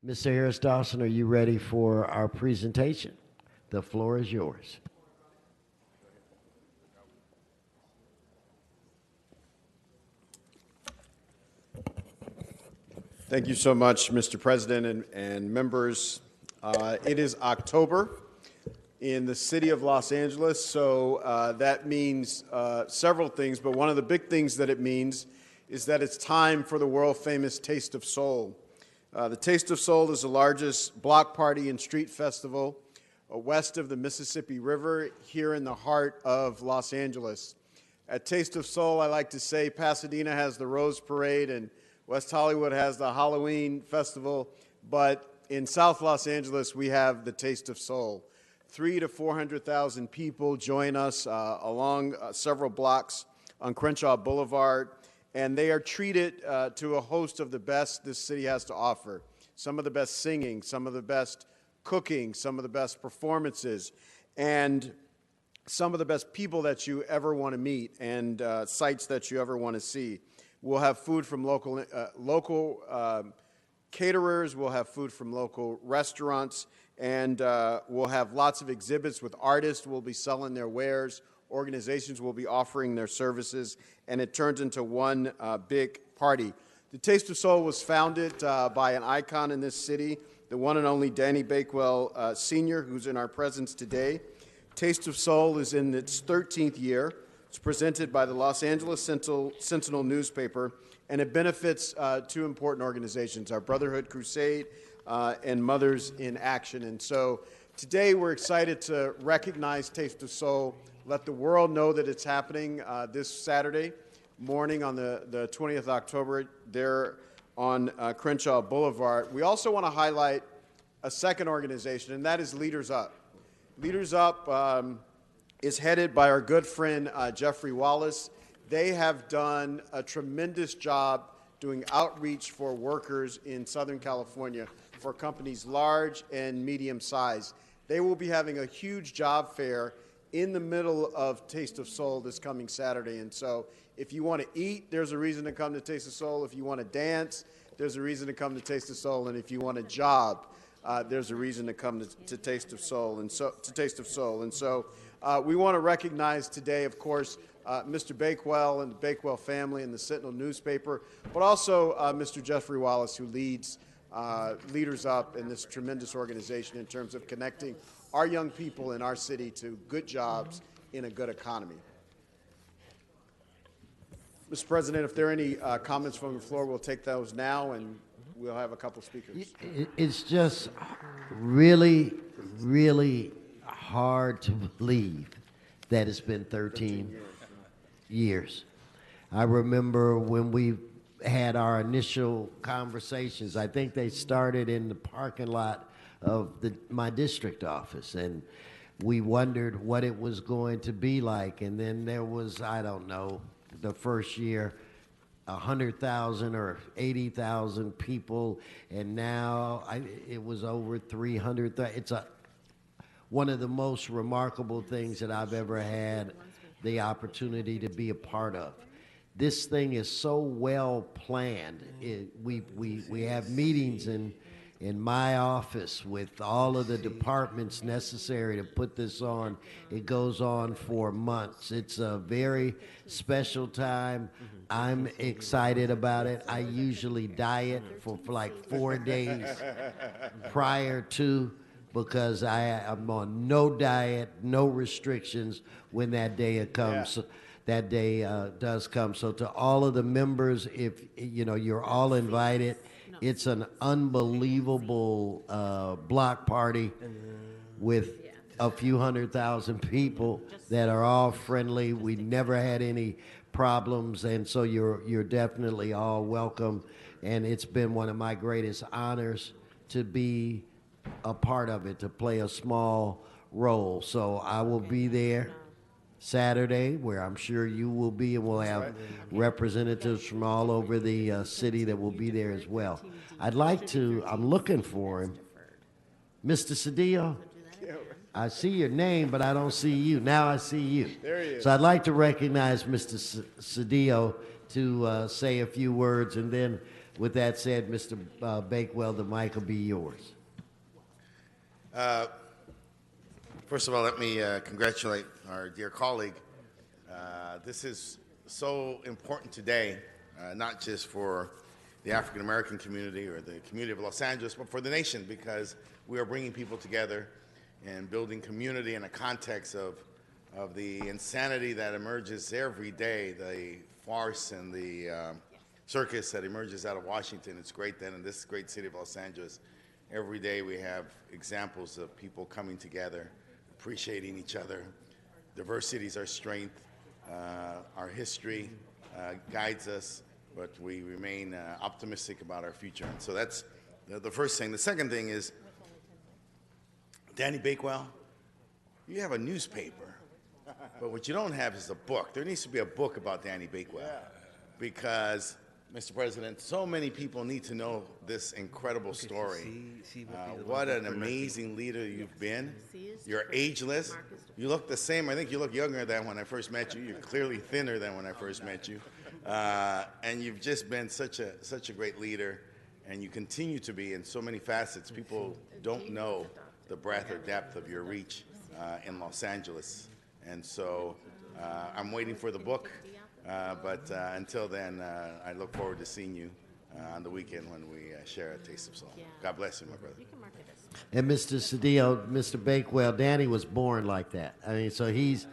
Mr. Harris-Dawson, are you ready for our presentation? The floor is yours. Thank you so much, Mr. President and members. It is October in the city of Los Angeles, so that means several things, but one of the big things that it means is that it's time for the world-famous Taste of Soul. The Taste of Soul is the largest block party and street festival west of the Mississippi River here in the heart of Los Angeles. At Taste of Soul, I like to say Pasadena has the Rose Parade and West Hollywood has the Halloween Festival, but in South Los Angeles, we have the Taste of Soul. 300,000 to 400,000 people join us along several blocks on Crenshaw Boulevard, and they are treated to a host of the best this city has to offer. Some of the best singing, some of the best cooking, some of the best performances, and some of the best people that you ever want to meet and sites that you ever want to see. We'll have food from local caterers, we'll have food from local restaurants, and we'll have lots of exhibits with artists who will be selling their wares, organizations will be offering their services, and it turns into one big party. The Taste of Soul was founded by an icon in this city, the one and only Danny Bakewell Sr., who's in our presence today. Taste of Soul is in its 13th year. It's presented by the Los Angeles Sentinel Newspaper, and it benefits two important organizations, our Brotherhood Crusade and Mothers in Action. And so today we're excited to recognize Taste of Soul, let the world know that it's happening this Saturday morning on the 20th of October there on Crenshaw Boulevard. We also want to highlight a second organization, and that is LeadersUp. LeadersUp is headed by our good friend Jeffery Wallace. They have done a tremendous job doing outreach for workers in Southern California for companies large and medium size. They will be having a huge job fair in the middle of Taste of Soul this coming Saturday. And so if you want to eat, there's a reason to come to Taste of Soul. If you want to dance, there's a reason to come to Taste of Soul. And if you want a job, there's a reason to come to Taste of Soul. And so we want to recognize today, of course, Mr. Bakewell and the Bakewell family and the Sentinel Newspaper, but also Mr. Jeffery Wallace, who leads LeadersUp in this tremendous organization in terms of connecting our young people in our city to good jobs in a good economy. Mr. President, if there are any comments from the floor, we'll take those now, and we'll have a couple speakers. It's just really, really hard to believe that it's been 13 years. I remember when we had our initial conversations, I think they started in the parking lot of my district office, and we wondered what it was going to be like. And then there was, I don't know, the first year, 100,000 or 80,000 people, and now it was over 300,000. It's one of the most remarkable things that I've ever had the opportunity to be a part of. This thing is so well planned. We have meetings in my office with all of the departments necessary to put this on. It goes on for months. It's a very special time. I'm excited about it. I usually diet for like 4 days prior to, because I'm on no diet, no restrictions when that day comes. Yeah. That day does come. So to all of the members, if you're all invited. It's an unbelievable block party with a few 100,000 people that are all friendly. We never had any problems, and so you're definitely all welcome. And it's been one of my greatest honors to be a part of it, to play a small role. So I will be there Saturday, where I'm sure you will be, and we'll have representatives from all over the city that will be there as well. I'm looking for him. Mr. Cedillo, I see your name, but I don't see you. Now I see you. There he is. So I'd like to recognize Mr. Cedillo to say a few words, and then With that said, Mr. Bakewell, the mic will be yours. First of all, let me congratulate our dear colleague. This is so important today, not just for the African American community or the community of Los Angeles, but for the nation, because we are bringing people together and building community in a context of the insanity that emerges every day, the farce and the circus that emerges out of Washington. It's great that in this great city of Los Angeles, every day we have examples of people coming together, appreciating each other. Diversity is our strength. Our history guides us, but we remain optimistic about our future. And so that's the first thing. The second thing is, Danny Bakewell, you have a newspaper, but what you don't have is a book. There needs to be a book about Danny Bakewell, because, Mr. President, so many people need to know this incredible story. What an amazing leader you've been. You're ageless. You look the same. I think you look younger than when I first met you. You're clearly thinner than when I first met you. And you've just been such a great leader, and you continue to be in so many facets. People don't know the breadth or depth of your reach in Los Angeles. And so I'm waiting for the book. But until then, I look forward to seeing you on the weekend when we share a taste of soul. God bless you, my brother. And Mr. Cedillo, Mr. Bakewell, Danny was born like that. I mean, so he's,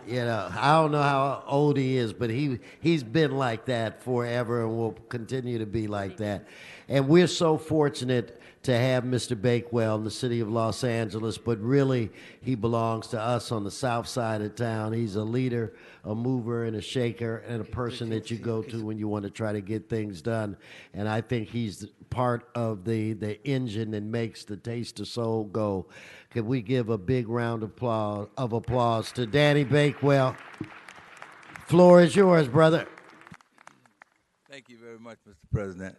you know, I don't know how old he is, but he's been like that forever and will continue to be like that. And we're so fortunate to have Mr. Bakewell in the city of Los Angeles, but really he belongs to us on the south side of town. He's a leader, a mover, and a shaker, and a person that you go to when you want to try to get things done. And I think he's part of the engine that makes the Taste of Soul go. Could we give a big round of applause to Danny Bakewell? Floor is yours, brother. Thank you very much, Mr. President.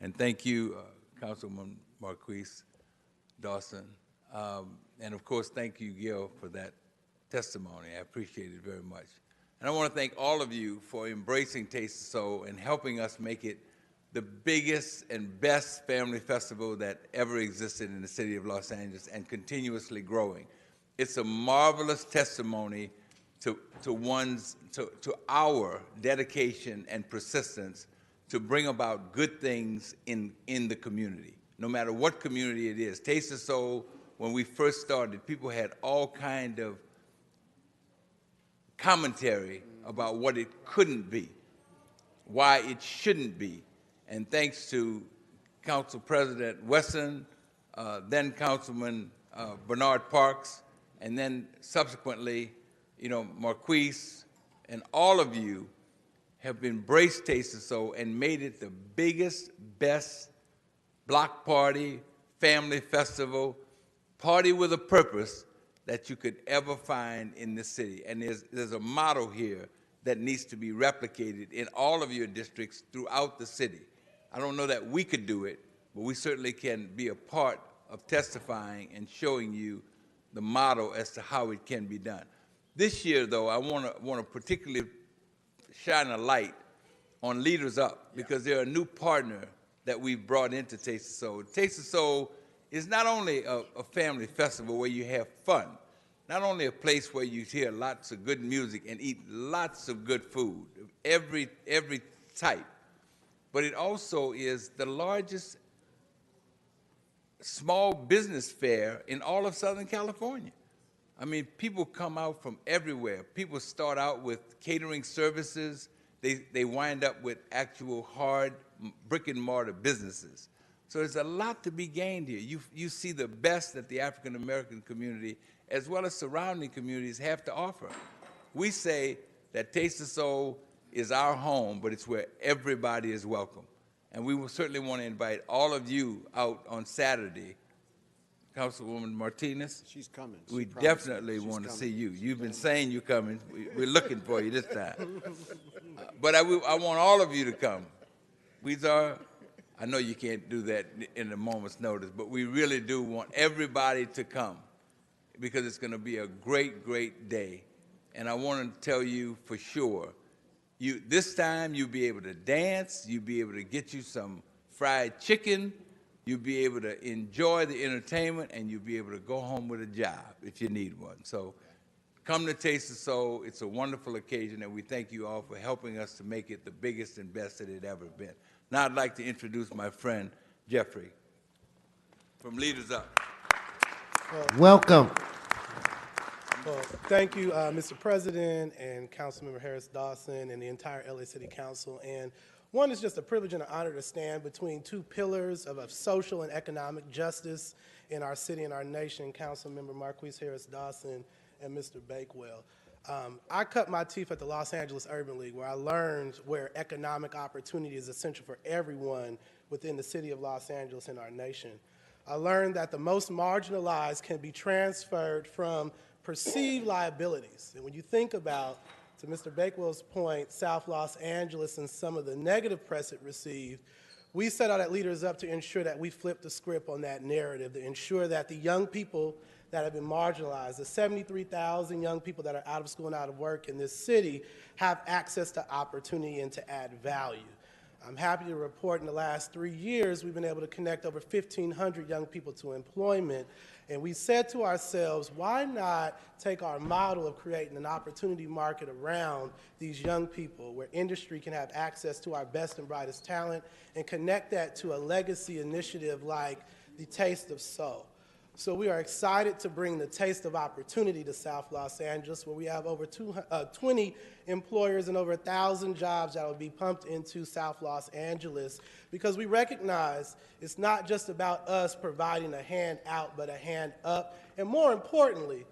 And thank you, Councilman Marqueece Dawson. And of course, thank you, Gil, for that testimony. I appreciate it very much. And I want to thank all of you for embracing Taste of Soul and helping us make it the biggest and best family festival that ever existed in the city of Los Angeles, and continuously growing. It's a marvelous testimony to our dedication and persistence to bring about good things in the community, no matter what community it is. Taste of Soul, when we first started, people had all kind of commentary about what it couldn't be, why it shouldn't be. And thanks to Council President Wesson, then Councilman Bernard Parks, and then subsequently, you know, Marqueece, and all of you have embraced Taste of Soul and made it the biggest, best block party, family festival, party with a purpose that you could ever find in this city. And there's a motto here that needs to be replicated in all of your districts throughout the city. I don't know that we could do it, but we certainly can be a part of testifying and showing you the motto as to how it can be done. This year, though, I want to particularly shine a light on LeadersUp, because they're a new partner that we've brought into Taste of Soul. Taste of Soul is not only a family festival where you have fun, not only a place where you hear lots of good music and eat lots of good food, every type, but it also is the largest small business fair in all of Southern California. I mean, people come out from everywhere. People start out with catering services. They wind up with actual hard brick and mortar businesses. So there's a lot to be gained here. You see the best that the African American community, as well as surrounding communities, have to offer. We say that Taste of Soul is our home, but it's where everybody is welcome. And we will certainly want to invite all of you out on Saturday. Councilwoman Martinez? She's coming. We definitely want to see you. You've been saying you're coming. We're looking for you this time. But I want all of you to come. I know you can't do that in a moment's notice, but we really do want everybody to come, because it's going to be a great, great day. And I want to tell you for sure, this time you'll be able to dance, you'll be able to get you some fried chicken, you'll be able to enjoy the entertainment, and you'll be able to go home with a job if you need one. So come to Taste of Soul. It's a wonderful occasion, and we thank you all for helping us to make it the biggest and best that it ever been. Now I'd like to introduce my friend, Jeffery, from LeadersUp. Welcome. Well, thank you, Mr. President and Councilmember Harris-Dawson and the entire LA City Council. And one, is just a privilege and an honor to stand between two pillars of social and economic justice in our city and our nation, Councilmember Marqueece Harris-Dawson and Mr. Bakewell. I cut my teeth at the Los Angeles Urban League, where I learned where economic opportunity is essential for everyone within the city of Los Angeles and our nation. I learned that the most marginalized can be transferred from perceived liabilities. And when you think about, to Mr. Bakewell's point, South Los Angeles and some of the negative press it received, we set out at LeadersUp to ensure that we flip the script on that narrative, to ensure that the young people that have been marginalized, the 73,000 young people that are out of school and out of work in this city, have access to opportunity and to add value. I'm happy to report in the last 3 years, we've been able to connect over 1,500 young people to employment. And we said to ourselves, why not take our model of creating an opportunity market around these young people where industry can have access to our best and brightest talent and connect that to a legacy initiative like the Taste of Soul. So we are excited to bring the Taste of Opportunity to South Los Angeles, where we have over 20 employers and over 1,000 jobs that will be pumped into South Los Angeles, because we recognize it's not just about us providing a hand out, but a hand up. And more importantly,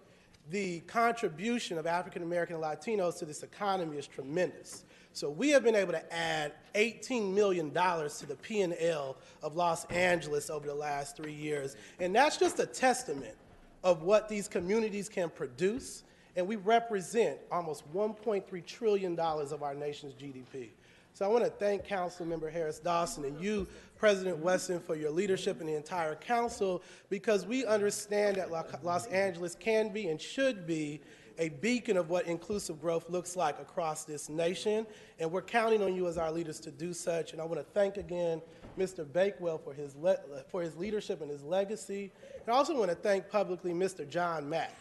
the contribution of African American and Latinos to this economy is tremendous. So we have been able to add $18 million to the P&L of Los Angeles over the last 3 years. And that's just a testament of what these communities can produce. And we represent almost $1.3 trillion of our nation's GDP. So I want to thank Councilmember Harris-Dawson and you, President Wesson, for your leadership and the entire council, because we understand that Los Angeles can be and should be a beacon of what inclusive growth looks like across this nation, and we're counting on you as our leaders to do such. And I want to thank again Mr. Bakewell for his leadership and his legacy. And I also want to thank publicly Mr. John Mack,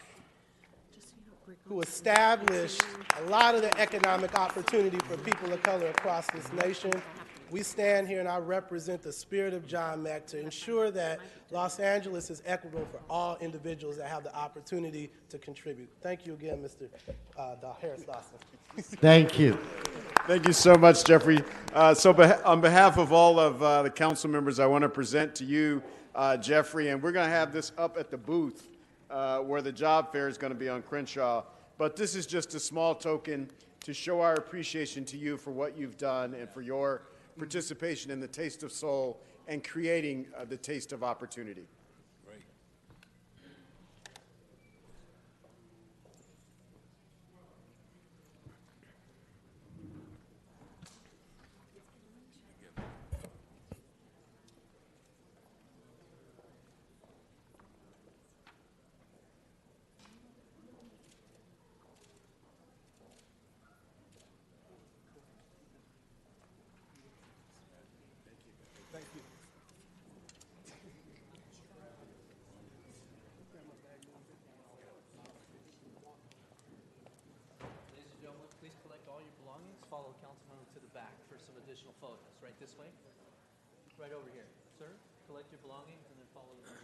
who established a lot of the economic opportunity for people of color across this nation. We stand here and I represent the spirit of John Mack to ensure that Los Angeles is equitable for all individuals that have the opportunity to contribute. Thank you again, Mr. Harris-Dawson. Thank you. Thank you so much, Jeffrey. On behalf of all of the council members, I want to present to you, Jeffrey, and we're going to have this up at the booth where the job fair is going to be on Crenshaw. But this is just a small token to show our appreciation to you for what you've done and for your participation in the Taste of Soul and creating the Taste of Opportunity. Great. Please collect all your belongings. Follow the councilmember to the back for some additional photos. Right this way. Right over here. Sir, collect your belongings and then follow the